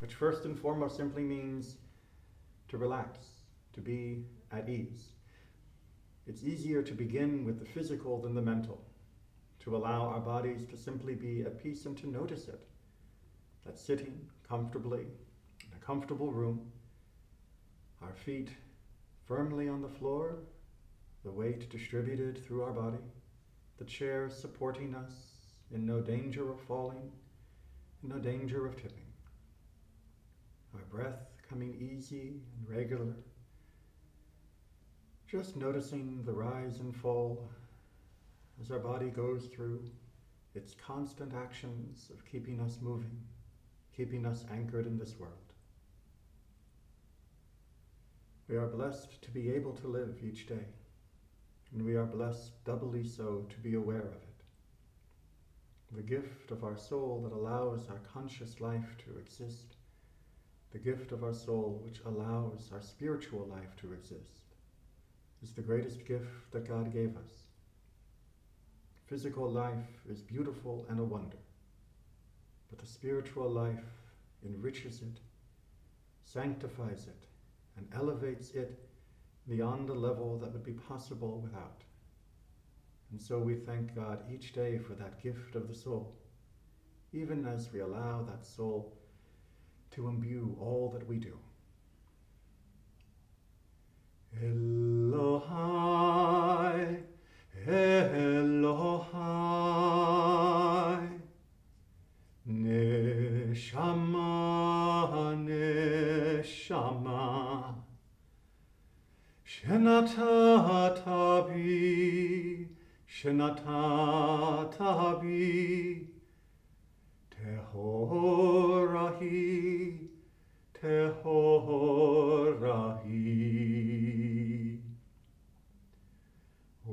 which first and foremost simply means to relax, to be at ease. It's easier to begin with the physical than the mental, to allow our bodies to simply be at peace and to notice it. That sitting comfortably in a comfortable room, our feet firmly on the floor, the weight distributed through our body, the chair supporting us, in no danger of falling, in no danger of tipping. Our breath coming easy and regular, just noticing the rise and fall as our body goes through its constant actions of keeping us moving, keeping us anchored in this world. We are blessed to be able to live each day, and we are blessed doubly so to be aware of it. The gift of our soul that allows our conscious life to exist, the gift of our soul which allows our spiritual life to exist, is the greatest gift that God gave us. Physical life is beautiful and a wonder, but the spiritual life enriches it, sanctifies it, and elevates it beyond a level that would be possible without. And so we thank God each day for that gift of the soul, even as we allow that soul to imbue all that we do. Elohai, Elohai, Neshama, Neshama, Shenatatabi, Shenatatabi, Tehorahi, Tehorahi.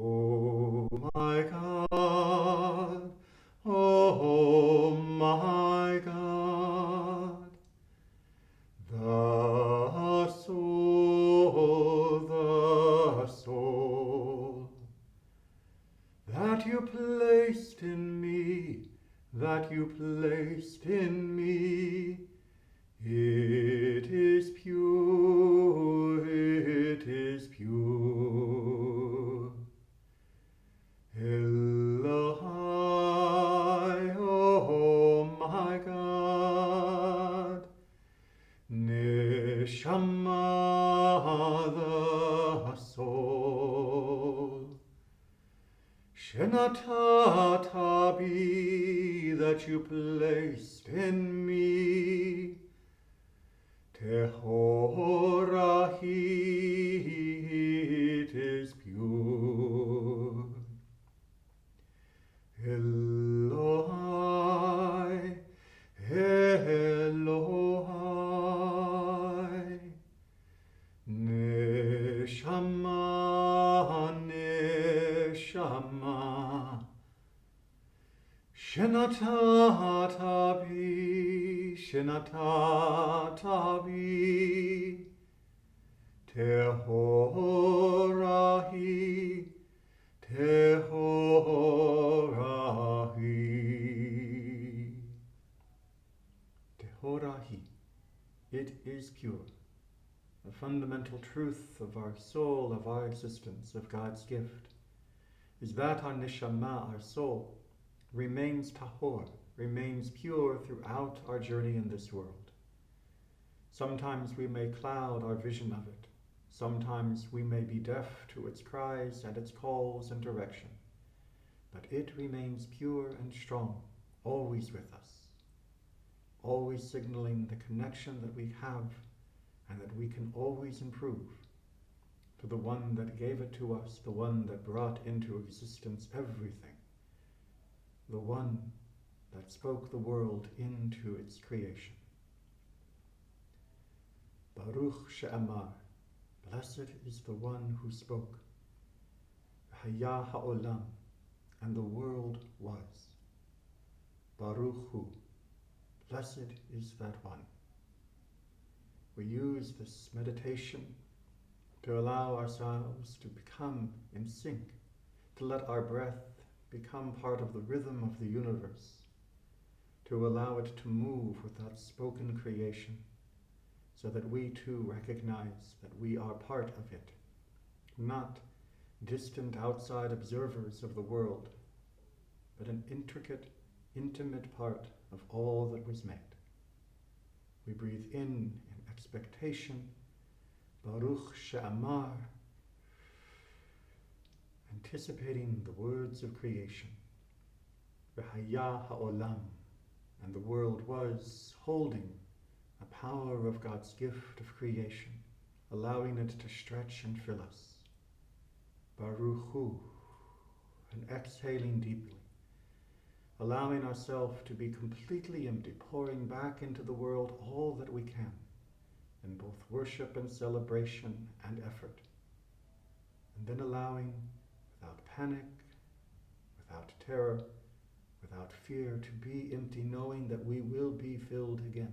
Oh my God, oh my God, the soul that you placed in me, that you placed in me, it is pure, it is pure. Elohai, oh my God, Neshama, the soul, Shenatatabi, that you placed in me, Tehorahi, it is pure. Elohai, Elohai, Neshama, Neshama, Shenatatabi, Shenatatabi, Tehorahi, Tehorahi. Tehorahi. It is pure. The fundamental truth of our soul, of our existence, of God's gift, is that our neshama, our soul, remains tahor, remains pure throughout our journey in this world. Sometimes we may cloud our vision of it. Sometimes we may be deaf to its cries and its calls and direction. But it remains pure and strong, always with us, always signaling the connection that we have and that we can always improve to the one that gave it to us, the one that brought into existence everything, the one that spoke the world into its creation. Baruch she'amar, blessed is the one who spoke. Haya ha'olam, and the world was. Baruch hu, blessed is that one. We use this meditation to allow ourselves to become in sync, to let our breath become part of the rhythm of the universe, to allow it to move with that spoken creation, so that we too recognize that we are part of it, not distant outside observers of the world, but an intricate, intimate part of all that was made. We breathe in expectation, Baruch She'amar, anticipating the words of creation. V'haya ha'olam, and the world was holding a power of God's gift of creation, allowing it to stretch and fill us. Baruch Hu, and exhaling deeply, allowing ourselves to be completely empty, pouring back into the world all that we can, in both worship and celebration and effort. And then allowing, without panic, without terror, without fear, to be empty, knowing that we will be filled again,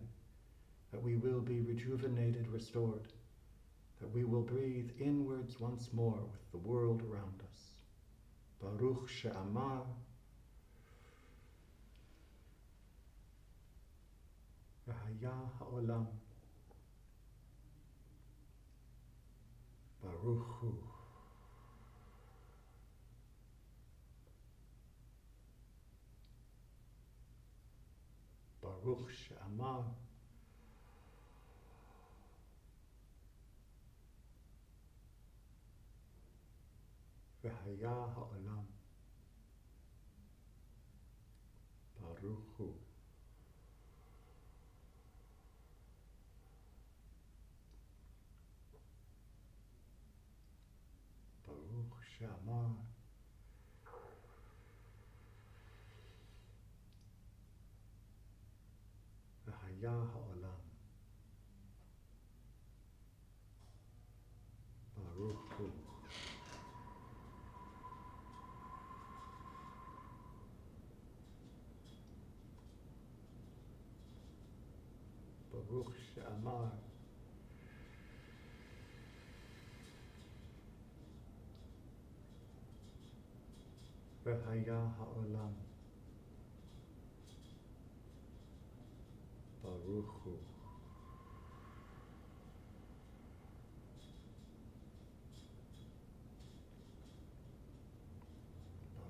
that we will be rejuvenated, restored, that we will breathe inwards once more with the world around us. Baruch She'amar, V'haya ha'olam, Baruch Hu. Baruch She'amar, V'haya ha'olam, Baruch Hu. Baruch She'amar, V'haya ha'olam, Baruch Hu. Baruch She'amar, V'haya ha'olam, Baruch Hu.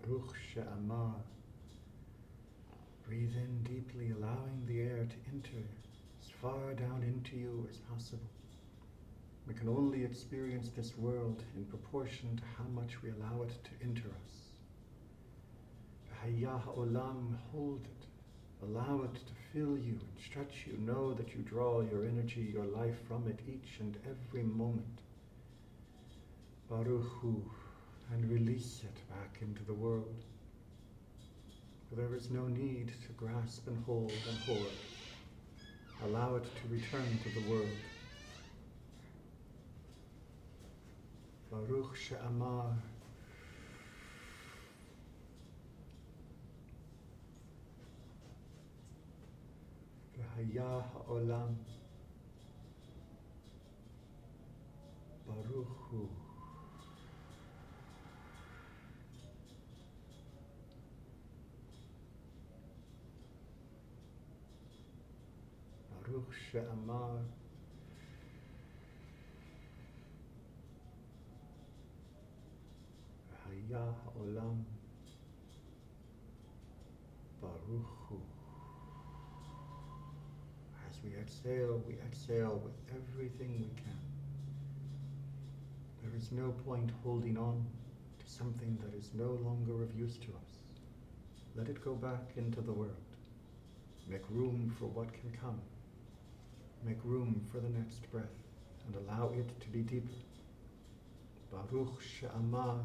Baruch She'amar. Breathe in deeply, allowing the air to enter as far down into you as possible. We can only experience this world in proportion to how much we allow it to enter us. V'haya ha'olam, hold it, allow it to fill you and stretch you. Know that you draw your energy, your life from it each and every moment. Baruch Hu, and release it back into the world. For there is no need to grasp and hold and hoard. Allow it to return to the world. Baruch She'amar, V'haya ha'olam, Baruch Hu. Baruch She'amar, V'haya ha'olam, Baruch Hu. As we exhale with everything we can. There is no point holding on to something that is no longer of use to us. Let it go back into the world. Make room for what can come. Make room for the next breath and allow it to be deeper. Baruch She'amar,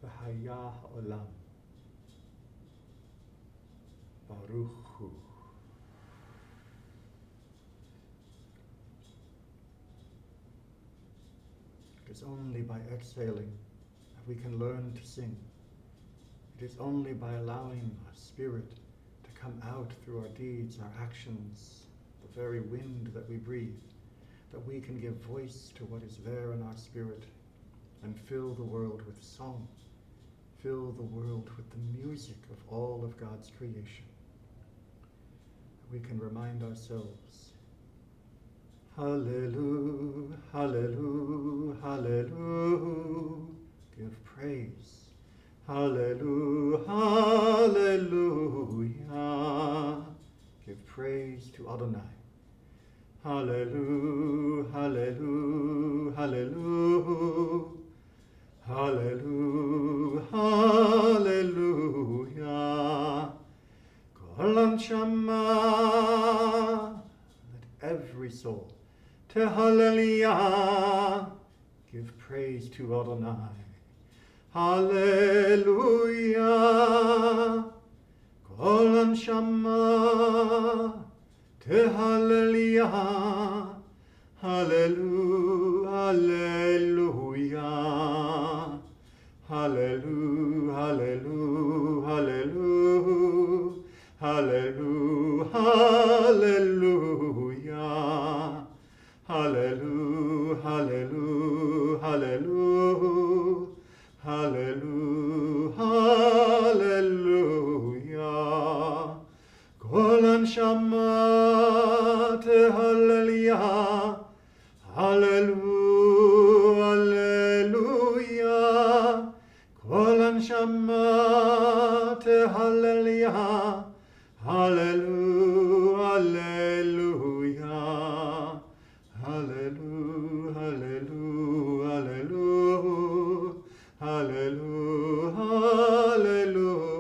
V'haya ha'olam, Baruch Hu. It is only by exhaling that we can learn to sing. It is only by allowing our spirit to come out through our deeds, our actions, the very wind that we breathe, that we can give voice to what is there in our spirit, and fill the world with song. Fill the world with the music of all of God's creation. We can remind ourselves, Hallelujah, Hallelujah, Hallelujah. Give praise. Hallelujah, Hallelujah. Give praise to Adonai. Hallelujah, Hallelujah, Hallelujah. Hallelujah, Hallelujah. Kol Anshama. Let every soul Hallelujah. Give praise to Adonai. Hallelujah. Kol Anshama. Hallelujah. Hallelujah. Hallelujah. Hallelujah. Hallelujah. Hallelujah. Hallelujah. Hallelujah. Hallelujah. Hallelujah. Hallelujah. Hallelujah. Kol Anshama. Hallelujah. Hallelujah. Kol Anshama. Hallelujah. Hallelujah. Hallelujah. Hallelujah. Hallelujah. Hallelujah.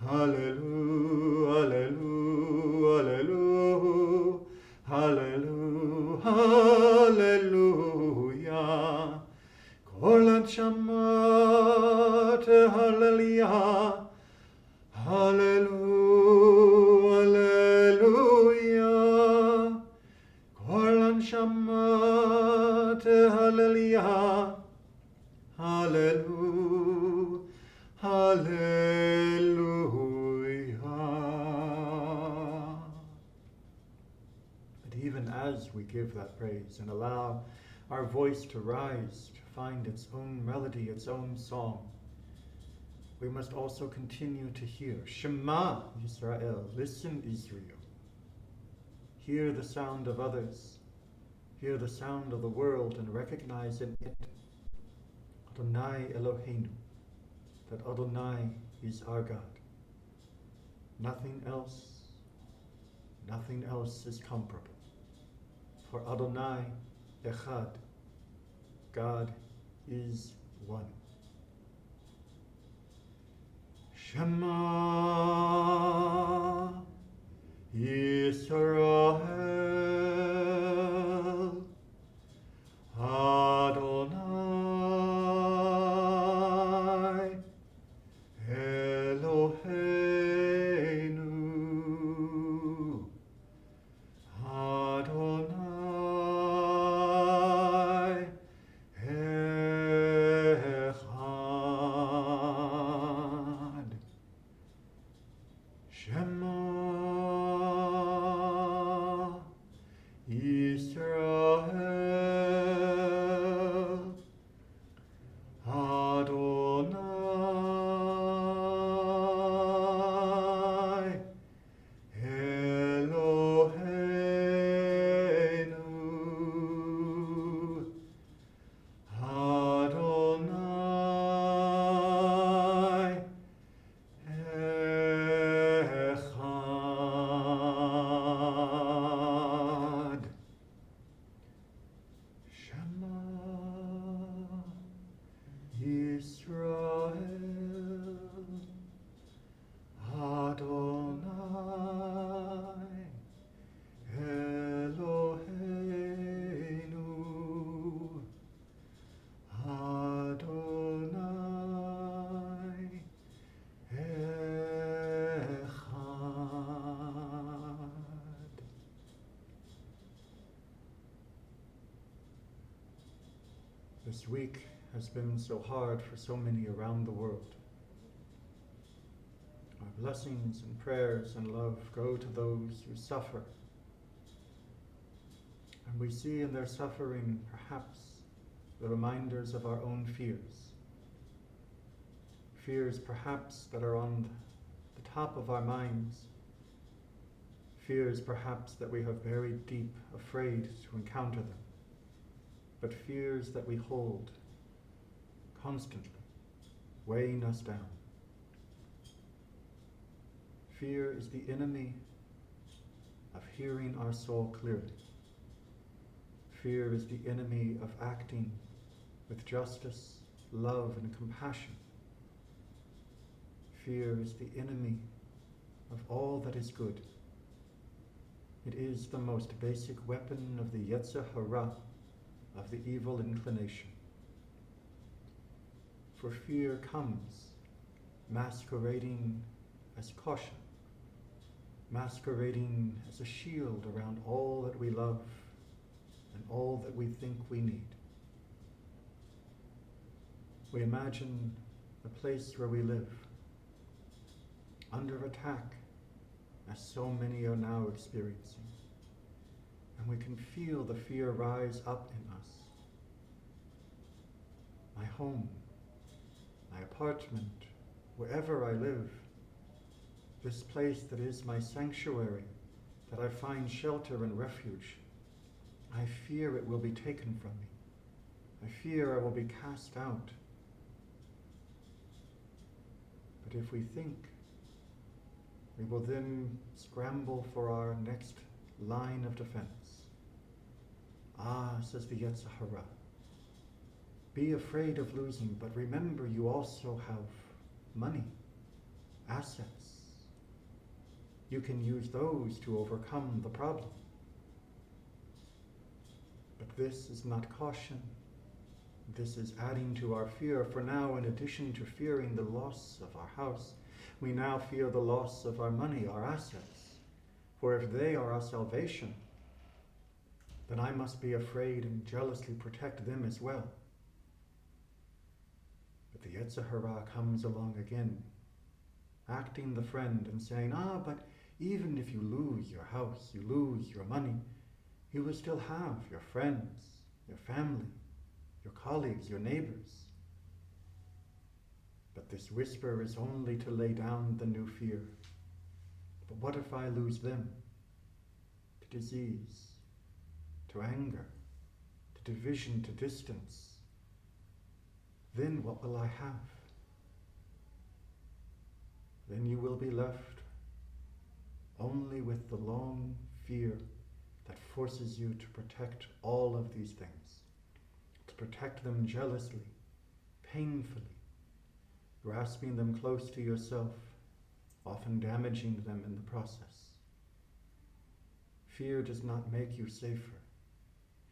Hallelujah. Hallelujah. Hallelujah. Kol Anshama. Hallelujah. Hallelujah. Kol Anshama. Hallelujah. Hallelujah. Hallelujah. But even as we give that praise and allow our voice to rise, to find its own melody, its own song, we must also continue to hear. Shema Yisrael, listen Israel. Hear the sound of others. Hear the sound of the world and recognize in it Adonai Eloheinu, that Adonai is our God. Nothing else is comparable. For Adonai Echad, God is one. Shema Yisrael, Adonai Eloheinu, Adonai Echad. Shema Yisrael, Adonai Eloheinu, Adonai Echad. Shema Yisrael, Adonai Eloheinu, Adonai Echad. This week has been so hard for so many around the world. Our blessings and prayers and love go to those who suffer. And we see in their suffering perhaps the reminders of our own fears. Fears perhaps that are on the top of our minds. Fears perhaps that we have buried deep, afraid to encounter them. But fears that we hold constantly, weighing us down. Fear is the enemy of hearing our soul clearly. Fear is the enemy of acting with justice, love, and compassion. Fear is the enemy of all that is good. It is the most basic weapon of the Yetzer Hara, of the evil inclination. For fear comes masquerading as caution, masquerading as a shield around all that we love and all that we think we need. We imagine the place where we live under attack, as so many are now experiencing, and we can feel the fear rise up in us. My home, my apartment, wherever I live, this place that is my sanctuary, that I find shelter and refuge, I fear it will be taken from me. I fear I will be cast out. But if we think, we will then scramble for our next line of defense. Ah, says the Yetzer Hara, be afraid of losing, but remember you also have money, assets. You can use those to overcome the problem. But this is not caution. This is adding to our fear, for now, in addition to fearing the loss of our house, we now fear the loss of our money, our assets. For if they are our salvation, then I must be afraid and jealously protect them as well. But the Yetzer Hara comes along again, acting the friend and saying, but even if you lose your house, you lose your money, you will still have your friends, your family, your colleagues, your neighbors. But this whisper is only to lay down the new fear. But what if I lose them? To disease, to anger, to division, to distance. Then what will I have? Then you will be left only with the long fear that forces you to protect all of these things, to protect them jealously, painfully, grasping them close to yourself, often damaging them in the process. Fear does not make you safer.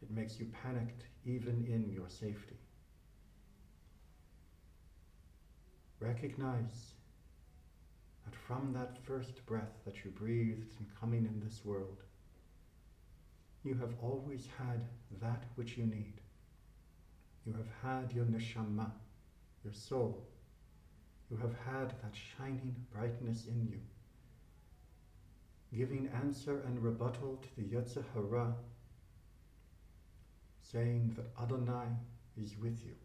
It makes you panicked even in your safety. Recognize that from that first breath that you breathed in coming in this world, you have always had that which you need. You have had your neshama, your soul. You have had that shining brightness in you, giving answer and rebuttal to the Yetzer Hara, saying that Adonai is with you.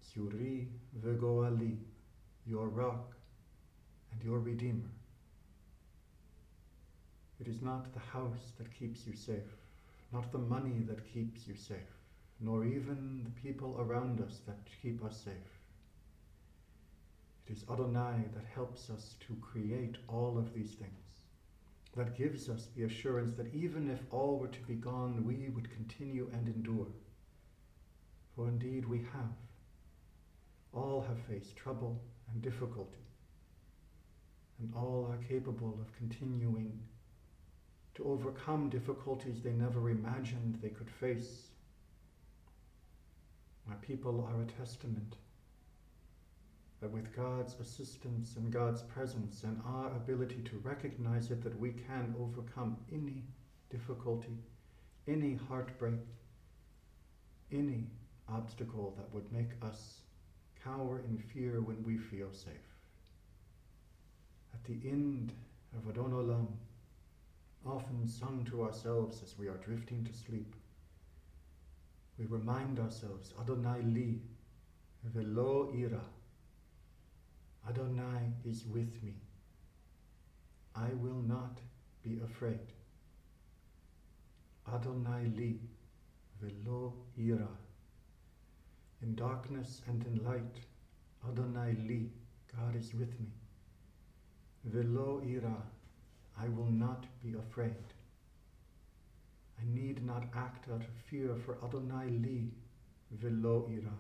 Tzuri v'goali, your rock and your redeemer. It is not the house that keeps you safe, not the money that keeps you safe, nor even the people around us that keep us safe. It is Adonai that helps us to create all of these things, that gives us the assurance that even if all were to be gone, we would continue and endure. For indeed we have. All have faced trouble and difficulty, and all are capable of continuing to overcome difficulties they never imagined they could face. My people are a testament that with God's assistance and God's presence and our ability to recognize it, that we can overcome any difficulty, any heartbreak, any obstacle that would make us cower in fear when we feel safe. At the end of Adon Olam, often sung to ourselves as we are drifting to sleep, we remind ourselves, Adonai li, velo ira. Adonai is with me. I will not be afraid. Adonai li, velo ira. In darkness and in light, Adonai li, God is with me. Velo ira, I will not be afraid. I need not act out of fear, for Adonai li, velo ira.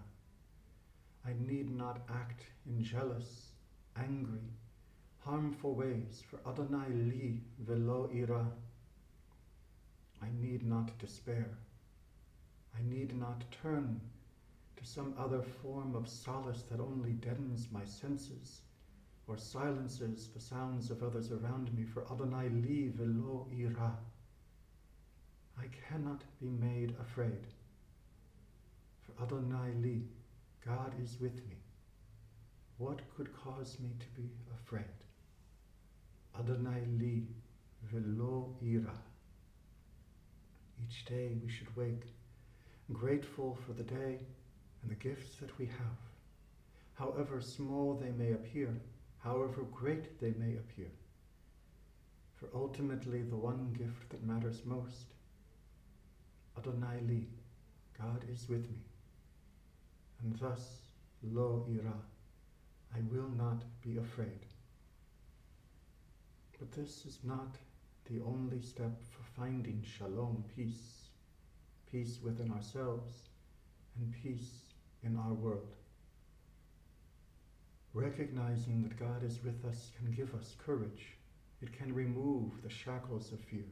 I need not act in jealous, angry, harmful ways, for Adonai li, velo ira. I need not despair. I need not turn to some other form of solace that only deadens my senses or silences the sounds of others around me, for Adonai li, velo ira. I cannot be made afraid, for Adonai li, God is with me. What could cause me to be afraid? Adonai li, velo ira. Each day we should wake grateful for the day and the gifts that we have, however small they may appear, however great they may appear. For ultimately the one gift that matters most, Adonai li, God is with me. And thus, lo ira, I will not be afraid. But this is not the only step for finding shalom, peace, peace within ourselves and peace in our world. Recognizing that God is with us can give us courage. It can remove the shackles of fear.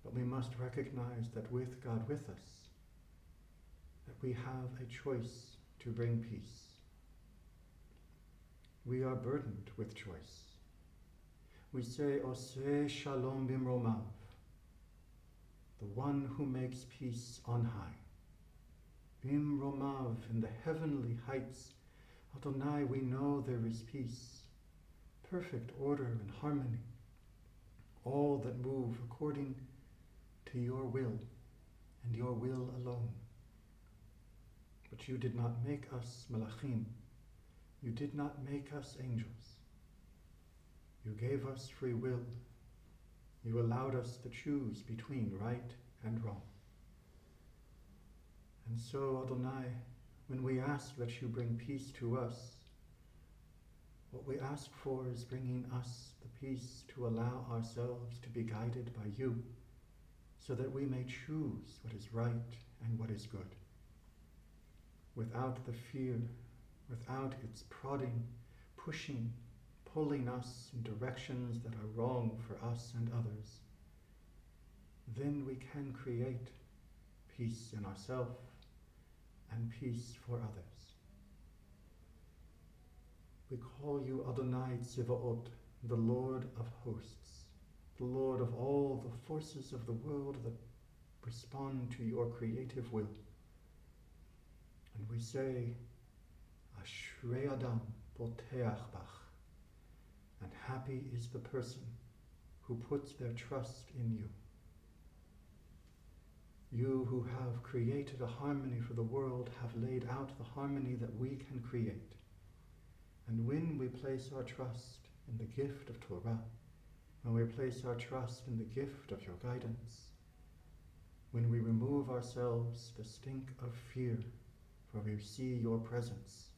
But we must recognize that with God with us, that we have a choice to bring peace. We are burdened with choice. We say, Oseh shalom bimromav, the one who makes peace on high. Bimromav, in the heavenly heights, Adonai, we know there is peace, perfect order and harmony, all that move according to your will and your will alone. But you did not make us malachim. You did not make us angels. You gave us free will. You allowed us to choose between right and wrong. And so, Adonai, when we ask that you bring peace to us, what we ask for is bringing us the peace to allow ourselves to be guided by you, so that we may choose what is right and what is good, without the fear, without its prodding, pushing, pulling us in directions that are wrong for us and others. Then we can create peace in ourselves and peace for others. We call you Adonai Tzivaot, the Lord of hosts, the Lord of all the forces of the world that respond to your creative will. And we say, Ashrei Adam Boteach Bach, and happy is the person who puts their trust in you. You who have created a harmony for the world have laid out the harmony that we can create. And when we place our trust in the gift of Torah, when we place our trust in the gift of your guidance, when we remove ourselves the stink of fear, for we see your presence,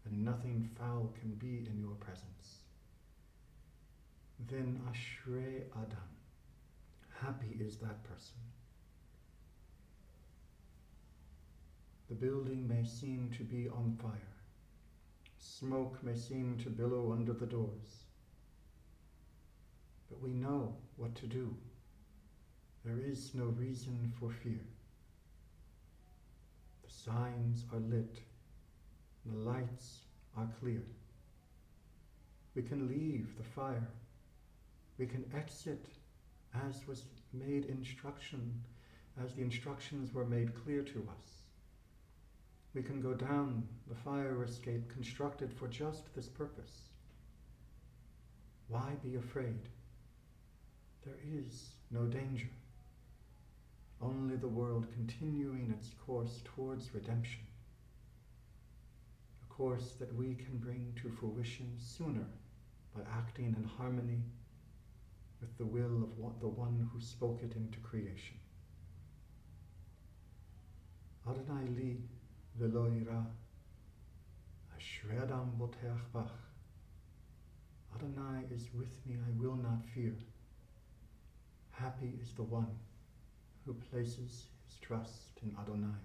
and nothing foul can be in your presence, then Ashrei Adam, happy is that person. The building may seem to be on fire. Smoke may seem to billow under the doors. But we know what to do. There is no reason for fear. The signs are lit. The lights are clear. We can leave the fire. We can exit as was made instruction, as the instructions were made clear to us. We can go down the fire escape constructed for just this purpose. Why be afraid? There is no danger. only the world continuing its course towards redemption, a course that we can bring to fruition sooner by acting in harmony with the will of the one who spoke it into creation. Adonai li v'lo ira, ashrei adam boteach bach. Adonai is with me, I will not fear. Happy is the one who places his trust in Adonai.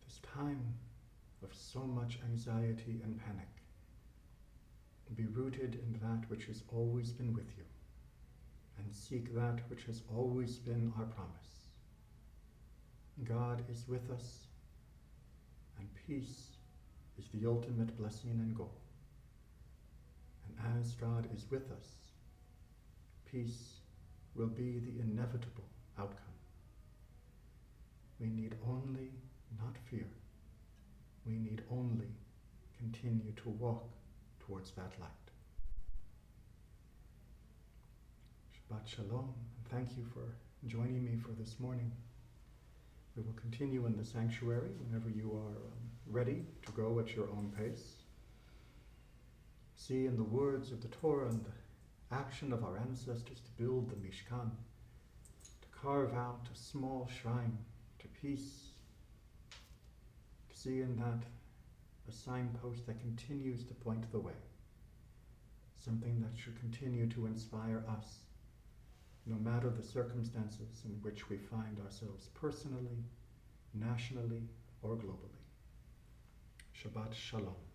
This time of so much anxiety and panic, be rooted in that which has always been with you, and seek that which has always been our promise. God is with us, and peace is the ultimate blessing and goal. And as God is with us, peace will be the inevitable outcome. We need only not fear. We need only continue to walk towards that light. Shabbat Shalom, and thank you for joining me for this morning. We will continue in the sanctuary whenever you are ready to go at your own pace. See in the words of the Torah and the action of our ancestors to build the Mishkan, to carve out a small shrine to peace, to see in that a signpost that continues to point the way, something that should continue to inspire us, no matter the circumstances in which we find ourselves personally, nationally, or globally. Shabbat Shalom.